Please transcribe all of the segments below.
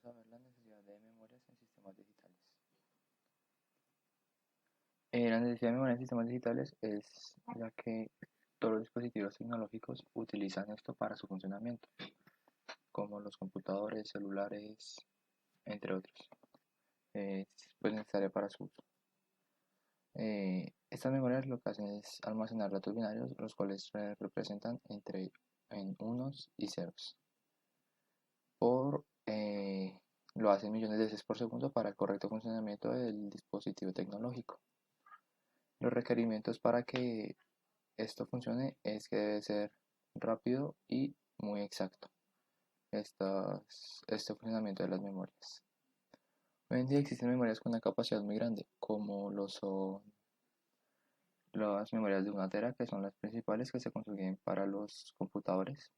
Vamos a ver la necesidad de memorias en sistemas digitales. La necesidad de memoria en sistemas digitales es ya que todos los dispositivos tecnológicos utilizan esto para su funcionamiento, como los computadores, celulares, entre otros. Es pues necesaria para su uso. Estas memorias lo que hacen es almacenar datos binarios, los cuales se representan en unos y ceros. Lo hacen millones de veces por segundo para el correcto funcionamiento del dispositivo tecnológico. Los requerimientos para que esto funcione es que debe ser rápido y muy exacto este funcionamiento de las memorias. Hoy en día existen memorias con una capacidad muy grande, como lo son las memorias de 1 tera, que son las principales que se consiguen para los computadores.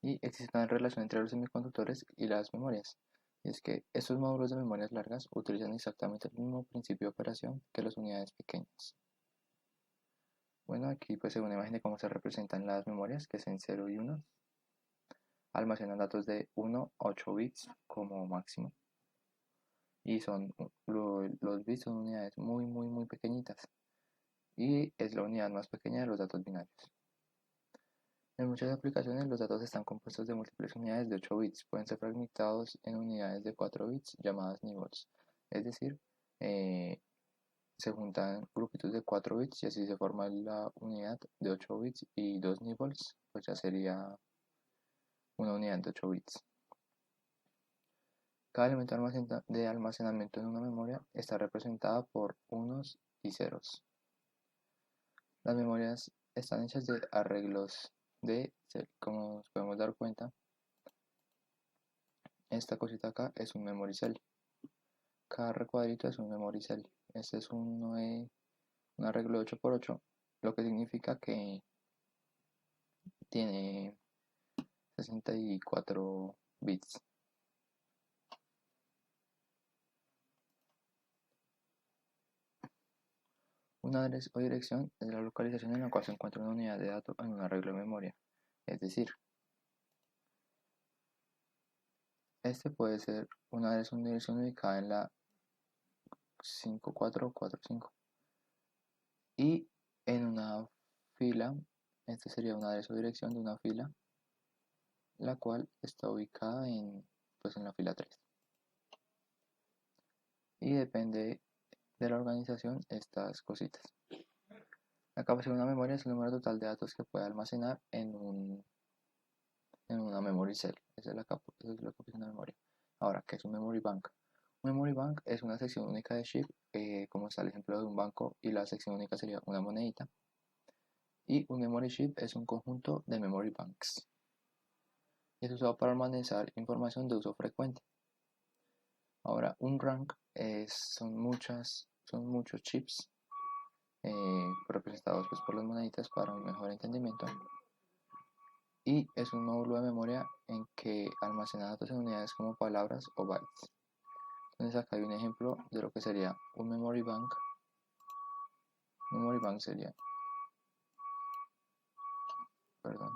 Y existe una relación entre los semiconductores y las memorias. Y es que estos módulos de memorias largas utilizan exactamente el mismo principio de operación que las unidades pequeñas. Bueno, aquí pues una imagen de cómo se representan las memorias, que es en 0 y 1. Almacenan datos de 1 a 8 bits como máximo. Y los bits son unidades muy pequeñitas. Y es la unidad más pequeña de los datos binarios. En muchas aplicaciones los datos están compuestos de múltiples unidades de 8 bits. Pueden ser fragmentados en unidades de 4 bits llamadas nibbles. Es decir, se juntan grupitos de 4 bits y así se forma la unidad de 8 bits y 2 nibbles, pues ya sería una unidad de 8 bits. Cada elemento de almacenamiento en una memoria está representada por unos y ceros. Las memorias están hechas de arreglos de cel, como nos podemos dar cuenta. Esta cosita acá es un memory cell. Cada recuadrito es un memory cell. Este es un arreglo de 8×8, lo que significa que tiene 64 bits. Un adres o dirección es la localización en la cual se encuentra una unidad de datos en un arreglo de memoria. Es decir, este puede ser un adres o una dirección ubicada en la 5445. Y en una fila, este sería un adres o dirección de una fila, la cual está ubicada en la fila 3. Y depende de la organización estas cositas. La capacidad de una memoria es el número total de datos que puede almacenar en una memory cell. Esa es la capacidad de una memoria. Ahora, ¿qué es un memory bank? Un memory bank es una sección única de chip, como está el ejemplo de un banco, y la sección única sería una monedita. Y un memory chip es un conjunto de memory banks. Es usado para almacenar información de uso frecuente. Ahora, un rank son muchos chips representados por las moneditas para un mejor entendimiento. Y es un módulo de memoria en que almacena datos en unidades como palabras o bytes. Entonces acá hay un ejemplo de lo que sería un memory bank. Memory bank sería, perdón,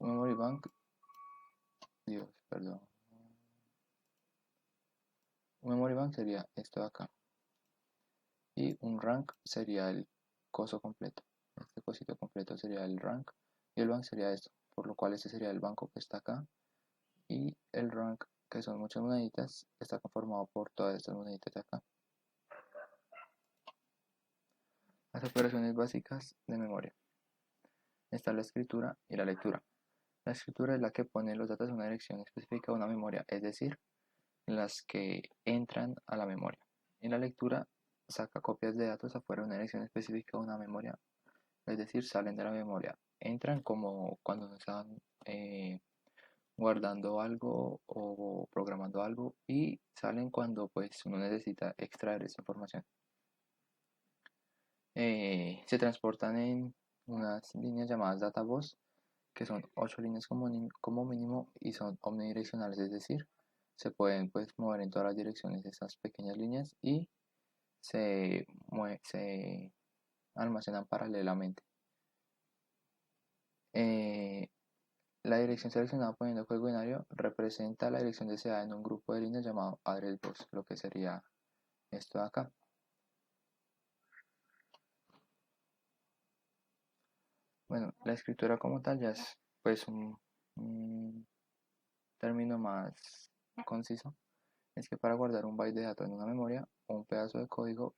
un memory bank, perdón. Un memory bank sería esto de acá. Y un rank sería el coso completo. Este cosito completo sería el rank. Y el bank sería esto. Por lo cual este sería el banco que está acá. Y el rank, que son muchas moneditas, está conformado por todas estas moneditas de acá. Las operaciones básicas de memoria. Está la escritura y la lectura. La escritura es la que pone los datos en una dirección específica de una memoria, es decir, las que entran a la memoria. Y la lectura saca copias de datos afuera de una dirección específica de una memoria, es decir, salen de la memoria. Entran como cuando están guardando algo o programando algo, y salen cuando pues uno necesita extraer esa información. Se transportan en unas líneas llamadas data bus, que son 8 líneas como mínimo y son omnidireccionales, es decir, se pueden pues mover en todas las direcciones de estas pequeñas líneas y se almacenan paralelamente. La dirección seleccionada poniendo código binario representa la dirección deseada en un grupo de líneas llamado address bus, lo que sería esto de acá. Bueno, la escritura como tal ya es pues un término más conciso. Es que para guardar un byte de datos en una memoria, un pedazo de código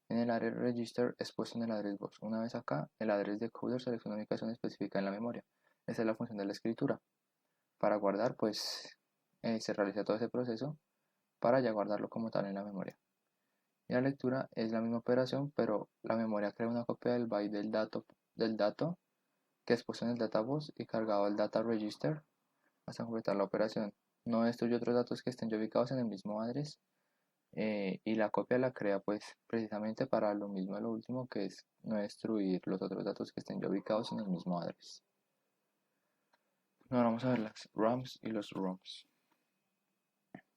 en el array register es puesto en el address bus. Una vez acá, el address decoder selecciona una ubicación específica en la memoria. Esa es la función de la escritura. Para guardar, pues se realiza todo ese proceso para ya guardarlo como tal en la memoria. Y la lectura es la misma operación, pero la memoria crea una copia del byte del dato que es puesto en el databus y cargado al data register hasta completar la operación. No destruye otros datos que estén ya ubicados en el mismo address, y la copia la crea pues precisamente para lo mismo, lo último, que es no destruir los otros datos que estén ya ubicados en el mismo address. Ahora vamos a ver las RAMs y los ROMs.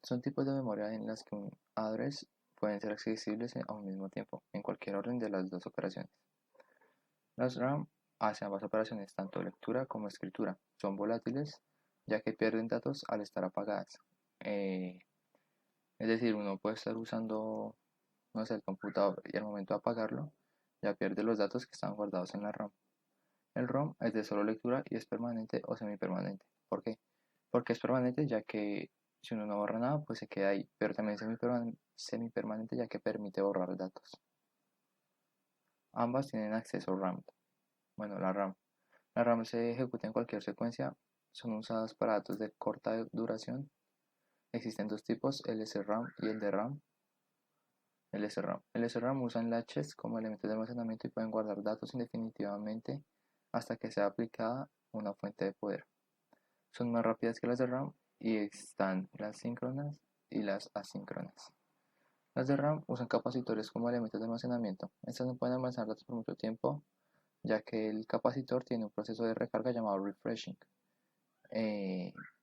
Son tipos de memoria en las que un address pueden ser accesibles a un mismo tiempo, en cualquier orden de las dos operaciones. Las RAM hacen ambas operaciones, tanto lectura como escritura. Son volátiles, ya que pierden datos al estar apagadas. Es decir, uno puede estar usando, no sé, el computador y al momento de apagarlo, ya pierde los datos que están guardados en la RAM. El ROM es de solo lectura y es permanente o semipermanente. ¿Por qué? Porque es permanente ya que si uno no borra nada, pues se queda ahí, pero también es semipermanente ya que permite borrar datos. Ambas tienen acceso RAM. Bueno, la RAM. La RAM se ejecuta en cualquier secuencia, son usadas para datos de corta duración. Existen dos tipos, el SRAM y el DRAM. El SRAM. El SRAM usan latches como elementos de almacenamiento y pueden guardar datos indefinitivamente hasta que sea aplicada una fuente de poder. Son más rápidas que las de RAM y están las síncronas y las asíncronas. Las de RAM usan capacitores como elementos de almacenamiento. Estas no pueden almacenar datos por mucho tiempo, ya que el capacitor tiene un proceso de recarga llamado refreshing.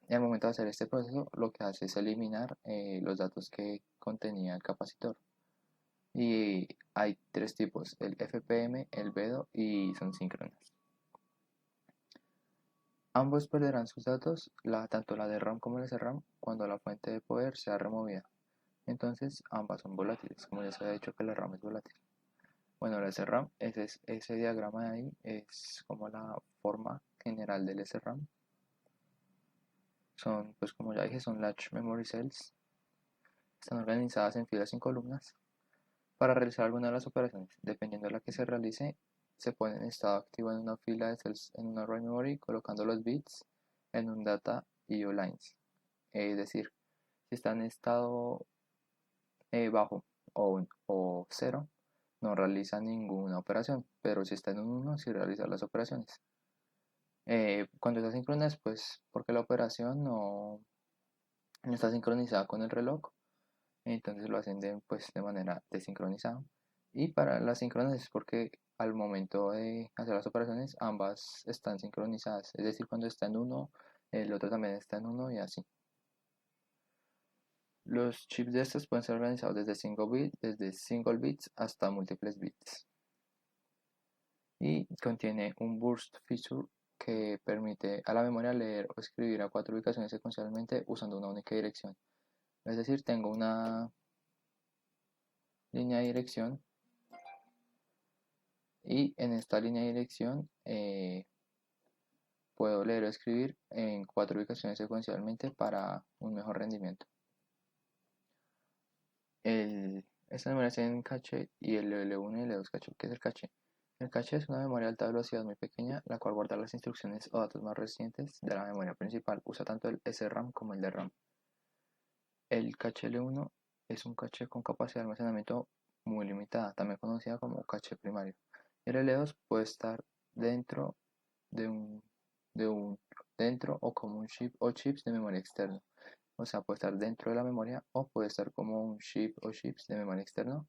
Al momento de hacer este proceso, lo que hace es eliminar los datos que contenía el capacitor. Y hay tres tipos, el FPM, el BEDO y son síncronas. Ambos perderán sus datos, tanto la de RAM como la SRAM, cuando la fuente de poder sea removida. Entonces, ambas son volátiles, como ya se ha dicho que la RAM es volátil. Bueno, la SRAM, ese diagrama de ahí es como la forma general del SRAM. Son, pues como ya dije, son Latch Memory Cells. Están organizadas en filas sin columnas. Para realizar alguna de las operaciones, dependiendo de la que se realice, se pone en estado activo en una fila de cells en una array memory, colocando los bits en un data IO lines. Es decir, si está en estado bajo o 0, no realiza ninguna operación, pero si está en un 1, sí realiza las operaciones. Cuando está sincronizada, pues porque la operación no está sincronizada con el reloj, entonces lo hacen pues, de manera desincronizada. Y para las síncronas es porque al momento de hacer las operaciones ambas están sincronizadas, es decir, cuando está en uno, el otro también está en uno y así. Los chips de estos pueden ser organizados desde single bits hasta múltiples bits. Y contiene un burst feature que permite a la memoria leer o escribir a 4 ubicaciones secuencialmente usando una única dirección. Es decir, tengo una línea de dirección y en esta línea de dirección puedo leer o escribir en 4 ubicaciones secuencialmente para un mejor rendimiento. Esta memoria está en caché y el L1 y el L2 caché. ¿Qué es el caché? El caché es una memoria de alta velocidad muy pequeña, la cual guarda las instrucciones o datos más recientes de la memoria principal. Usa tanto el SRAM como el DRAM. El caché L1 es un caché con capacidad de almacenamiento muy limitada, también conocida como caché primario. El L2 puede estar dentro de un, de un dentro o como un chip o chips de memoria externo. O sea, puede estar dentro de la memoria o puede estar como un chip o chips de memoria externo,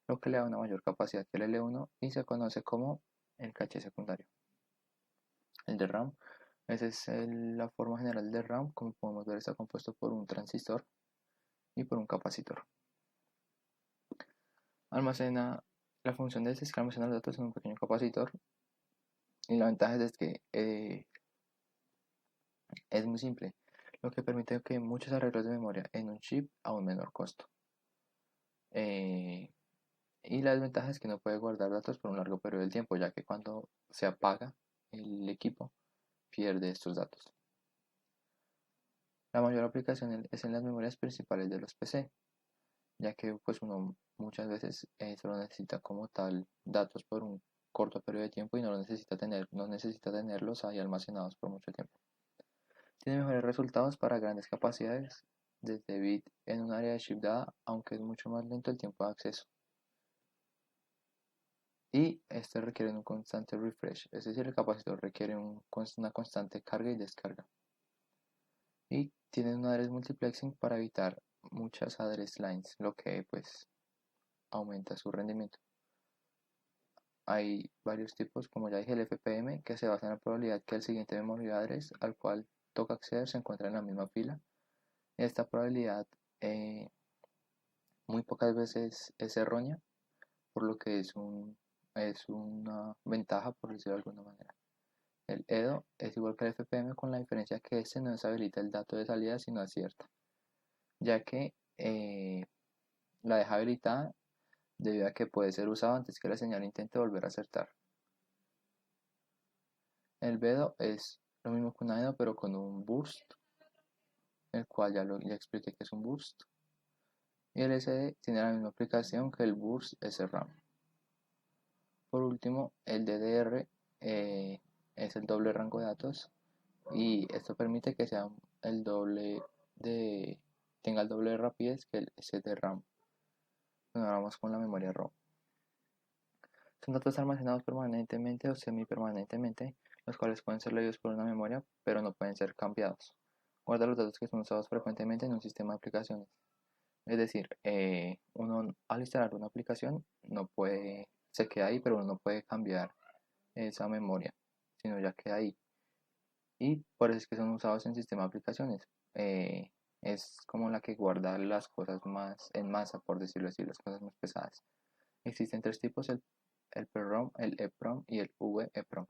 lo que le da una mayor capacidad que el L1 y se conoce como el caché secundario. El de RAM, esa es la forma general de RAM, como podemos ver está compuesto por un transistor y por un capacitor. Almacena, la función de este es que almacena los datos en un pequeño capacitor y la ventaja es que Es muy simple, lo que permite que muchos arreglos de memoria en un chip a un menor costo. Eh, y la desventaja es que no puede guardar datos por un largo periodo de tiempo, ya que cuando se apaga el equipo pierde estos datos. La mayor aplicación es en las memorias principales de los PC, ya que pues uno muchas veces solo necesita como tal datos por un corto periodo de tiempo y no necesita tenerlos ahí almacenados por mucho tiempo. Tiene mejores resultados para grandes capacidades desde bit en un área de chip dada, aunque es mucho más lento el tiempo de acceso. Y este requiere un constante refresh, es decir, el capacitor requiere una constante carga y descarga. Y tiene un address multiplexing para evitar muchas address lines, lo que pues aumenta su rendimiento. Hay varios tipos, como ya dije, el FPM, que se basa en la probabilidad que el siguiente memory address al cual toca acceder se encuentra en la misma fila. Esta probabilidad muy pocas veces es errónea, por lo que es una ventaja, por decirlo de alguna manera. El EDO es igual que el FPM con la diferencia que este no deshabilita el dato de salida sino acierta, ya que la deja habilitada debido a que puede ser usado antes que la señal intente volver a acertar. El BEDO es lo mismo que un EDO pero con un burst, el cual ya expliqué que es un burst. Y el SD tiene la misma aplicación que el burst SRAM. Por último, el DDR es el doble rango de datos y esto permite que sea el doble tenga el doble de rapidez que el SDRAM. Bueno, ahora vamos con la memoria ROM. Son datos almacenados permanentemente o semipermanentemente, los cuales pueden ser leídos por una memoria, pero no pueden ser cambiados. Guarda los datos que son usados frecuentemente en un sistema de aplicaciones. Es decir, uno al instalar una aplicación se queda ahí, pero uno no puede cambiar esa memoria, sino ya queda ahí. Y por eso es que son usados en sistema de aplicaciones. Es como la que guarda las cosas más en masa, por decirlo así, las cosas más pesadas. Existen tres tipos, el PROM, el EPROM y el VEPROM.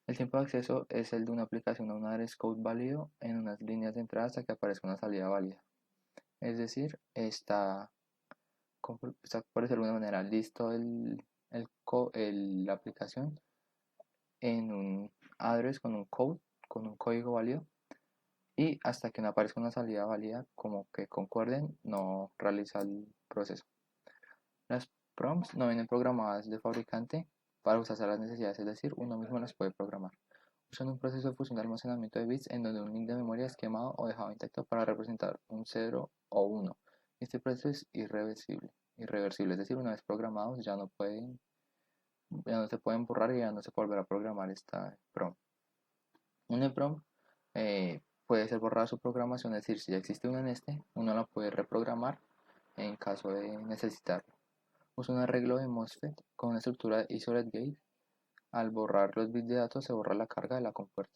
El tiempo de acceso es el de una aplicación a un address code válido en unas líneas de entrada hasta que aparezca una salida válida. Es decir, está por decirlo de alguna manera, listo la aplicación en un address con un código válido, y hasta que no aparezca una salida válida como que concuerden, no realiza el proceso. Las prompts no vienen programadas de fabricante para usarse a las necesidades, es decir, uno mismo las puede programar. Usan un proceso de fusión de almacenamiento de bits en donde un link de memoria es quemado o dejado intacto para representar un 0 o 1. Este proceso es irreversible, es decir, una vez programados ya no se pueden borrar y ya no se puede volver a programar esta prompt. Un EPROM puede ser borrada su programación, es decir, si ya existe una en uno la puede reprogramar en caso de necesitarlo. Usa un arreglo de MOSFET con una estructura de Isolate Gate. Al borrar los bits de datos se borra la carga de la compuerta.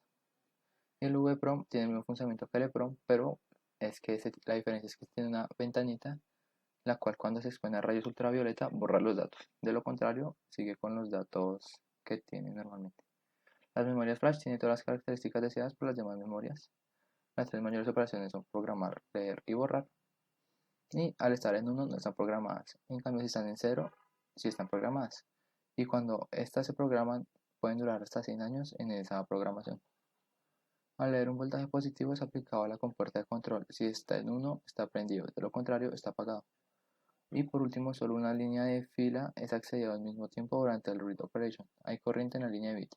El VPROM tiene el mismo funcionamiento que el EPROM, pero la diferencia es que tiene una ventanita, la cual cuando se expone a rayos ultravioleta borra los datos. De lo contrario, sigue con los datos que tiene normalmente. Las memorias flash tienen todas las características deseadas por las demás memorias. Las tres mayores operaciones son programar, leer y borrar. Y al estar en 1 no están programadas. En cambio, si están en 0, sí están programadas. Y cuando estas se programan, pueden durar hasta 100 años en esa programación. Al leer un voltaje positivo es aplicado a la compuerta de control. Si está en 1, está prendido. De lo contrario, está apagado. Y por último, solo una línea de fila es accedida al mismo tiempo durante el read operation. Hay corriente en la línea de bit.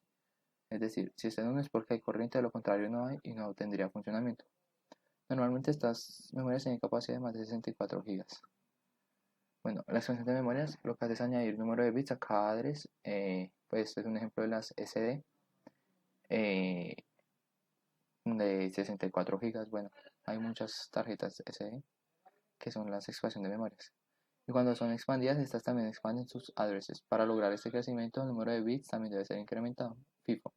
Es decir, si está en 1 es porque hay corriente, de lo contrario no hay y no tendría funcionamiento. Normalmente estas memorias tienen capacidad de más de 64 GB. Bueno, la expansión de memorias lo que hace es añadir número de bits a cada address. Pues este es un ejemplo de las SD eh, de 64 GB. Bueno, hay muchas tarjetas SD que son las expansión de memorias. Y cuando son expandidas, estas también expanden sus addresses. Para lograr este crecimiento, el número de bits también debe ser incrementado. FIFO.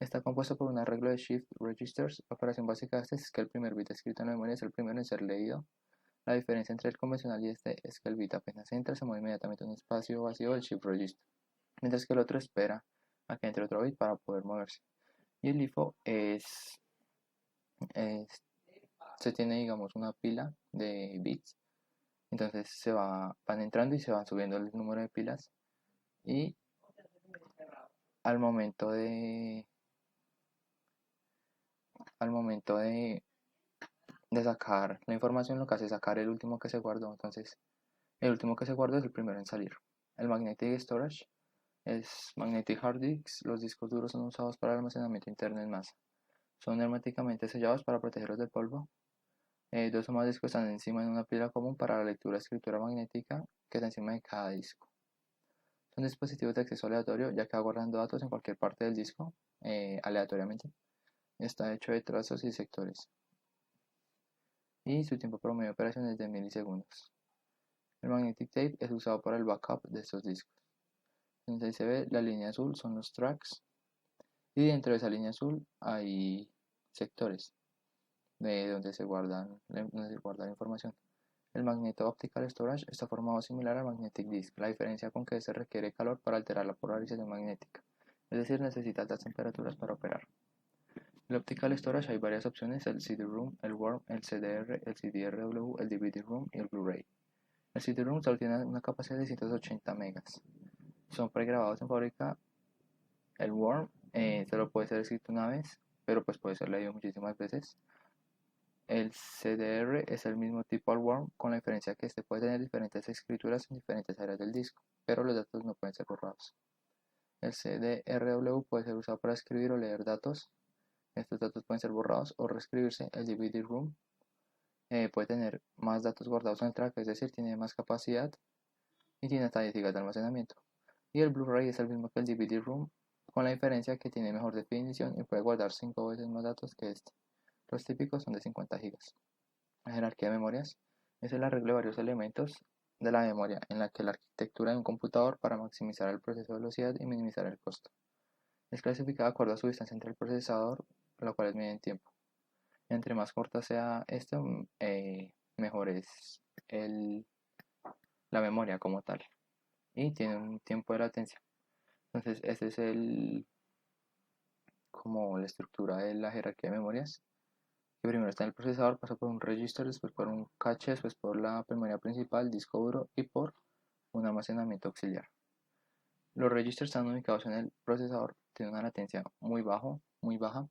Está compuesto por un arreglo de shift registers. La operación básica de este es que el primer bit escrito en la memoria es el primero en ser leído. La diferencia entre el convencional y este es que el bit apenas entra, se mueve inmediatamente a un espacio vacío del shift register, mientras que el otro espera a que entre otro bit para poder moverse. Y el LIFO es es- se tiene, digamos, una pila de bits, entonces van entrando y se van subiendo el número de pilas y al momento de, al momento de sacar la información, lo que hace es sacar el último que se guardó. Entonces, el último que se guardó es el primero en salir. El Magnetic Storage es Magnetic Hard Disks. Los discos duros son usados para el almacenamiento interno en masa. Son herméticamente sellados para protegerlos del polvo. Dos o más discos están encima en una pila común para la lectura y escritura magnética que está encima de cada disco. Son dispositivos de acceso aleatorio, ya que va guardando datos en cualquier parte del disco aleatoriamente. Está hecho de trazos y sectores. Y su tiempo promedio de operación es de milisegundos. El magnetic tape es usado para el backup de estos discos. Entonces ahí se ve la línea azul son los tracks y dentro de esa línea azul hay sectores de donde se guarda la información. El magneto optical storage está formado similar al magnetic disk, la diferencia con que este requiere calor para alterar la polarización magnética, es decir, necesita altas temperaturas para operar. El optical storage hay varias opciones, el CD-ROOM, el WORM, el CDR, el CDRW, el DVD-ROOM y el Blu-ray. El CD-ROOM solo tiene una capacidad de 180 megas. Son pregrabados en fábrica. El worm solo puede ser escrito una vez, pero pues puede ser leído muchísimas veces. El CDR es el mismo tipo al worm, con la diferencia que este puede tener diferentes escrituras en diferentes áreas del disco, pero los datos no pueden ser borrados. El CDRW puede ser usado para escribir o leer datos. Estos datos pueden ser borrados o reescribirse. El DVD-ROOM puede tener más datos guardados en el track, es decir, tiene más capacidad y tiene hasta 10 GB de almacenamiento. Y el Blu-ray es el mismo que el DVD-ROOM, con la diferencia que tiene mejor definición y puede guardar 5 veces más datos que este. Los típicos son de 50 GB. La jerarquía de memorias es el arreglo de varios elementos de la memoria en la que la arquitectura de un computador para maximizar el proceso de velocidad y minimizar el costo. Es clasificada de acuerdo a su distancia entre el procesador, lo cual es medida en tiempo. Entre más corta sea esto, mejor es el, la memoria como tal. Y tiene un tiempo de latencia. Entonces, este es como la estructura de la jerarquía de memorias. Que primero está en el procesador, pasa por un register, después por un cache, después por la memoria principal, disco duro y por un almacenamiento auxiliar. Los registers están ubicados en el procesador, tienen una latencia muy baja,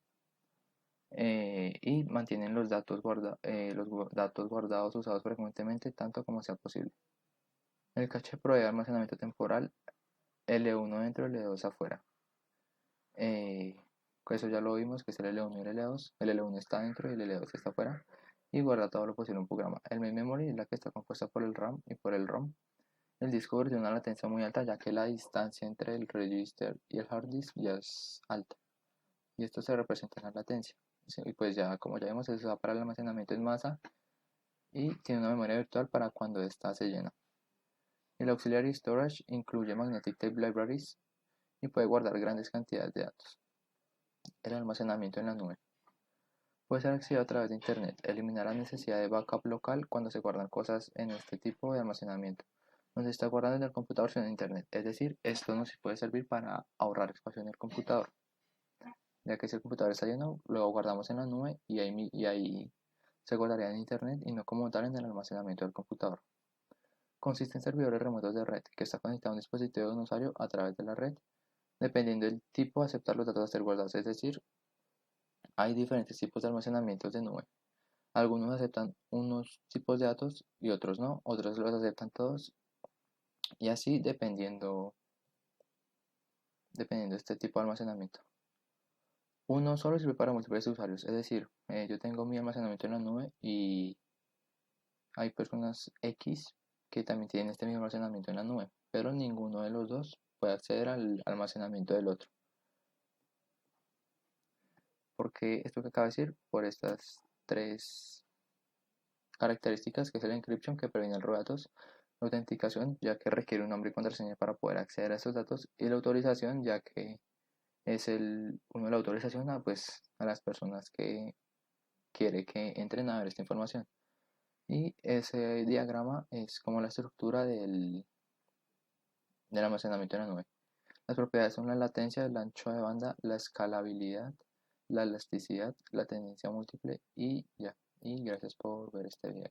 y mantienen los datos guardados usados frecuentemente tanto como sea posible. El cache provee almacenamiento temporal, L1 dentro, L2 afuera. Eh, Eso ya lo vimos, que es el L1 y el L2. El L1 está dentro y el L2 está afuera. Y guarda todo lo posible en un programa. El main memory es la que está compuesta por el RAM y por el ROM. El disco duro tiene una latencia muy alta, ya que la distancia entre el register y el hard disk ya es alta. Y esto se representa en la latencia. Sí, y pues ya, como ya vimos, se usa para el almacenamiento en masa y tiene una memoria virtual para cuando ésta se llena. El auxiliary storage incluye magnetic tape libraries y puede guardar grandes cantidades de datos. El almacenamiento en la nube puede ser accedido a través de Internet, eliminar la necesidad de backup local cuando se guardan cosas en este tipo de almacenamiento. No se está guardando en el computador sino en Internet, es decir, esto nos puede servir para ahorrar espacio en el computador, ya que si el computador está lleno, lo guardamos en la nube y ahí se guardaría en Internet y no como tal en el almacenamiento del computador. Consiste en servidores remotos de red que está conectado a un dispositivo de un usuario a través de la red, dependiendo del tipo, aceptar los datos a ser guardados, es decir, hay diferentes tipos de almacenamientos de nube. Algunos aceptan unos tipos de datos y otros no, otros los aceptan todos y así dependiendo de este tipo de almacenamiento. Uno solo sirve para múltiples usuarios, es decir, yo tengo mi almacenamiento en la nube y hay personas X que también tienen este mismo almacenamiento en la nube, pero ninguno de los dos puede acceder al almacenamiento del otro. Porque esto que acabo de decir, por estas tres características, que es la encryption que previene el robo de datos, la autenticación ya que requiere un nombre y contraseña para poder acceder a estos datos y la autorización ya que es uno de la autorización a las personas que quiere que entren a ver esta información. Y ese diagrama es como la estructura del almacenamiento en la nube. Las propiedades son la latencia, el ancho de banda, la escalabilidad, la elasticidad, la tendencia múltiple y ya. Y gracias por ver este video.